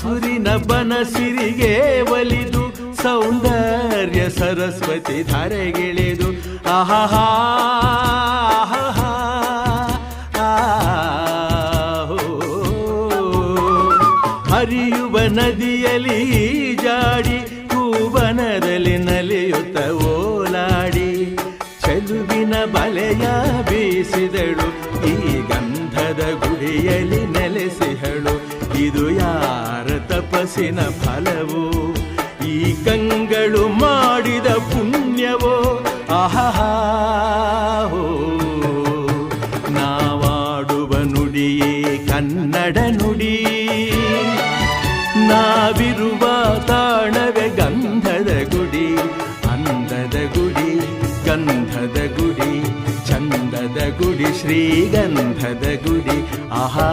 ಹಸುರಿನ ಬನಸಿರಿಗೆ ಒಲಿದು ಸೌಂದರ್ಯ ಸರಸ್ವತಿ ಧಾರೆಗಿಳಿದು ಆಹಾ ಹರಿಯುವ ನದಿಯಲ್ಲಿ ಜಾಡಿ ಹೂವನದಲ್ಲಿ ನಲಿಯುತ್ತ ಓಲಾಡಿ ಚೆಲುವಿನ ಬಲೆಯ ಬೀಸಿದಳು ಈ ಗಂಧದ ಗುಡಿಯಲ್ಲಿ ನೆಲೆಸಿಹಳು ಇದು ಯಾರ ತಪಸ್ಸಿನ ಫಲವೋ ಈ ಕಂಗಳು ಮಾಡಿದ ಪುಣ್ಯವೋ ಆಹಾ ನಾವಾಡುವ ನುಡಿಯೇ ಕನ್ನಡ ನುಡಿ ನಾವಿರುವ ತಾಣವೇ ಗಂಧದ ಗುಡಿ ಅಂದದ ಗುಡಿ ಗಂಧದ ಗುಡಿ ಚಂದದ ಗುಡಿ ಶ್ರೀಗಂಧದ ಗುಡಿ ಆಹಾ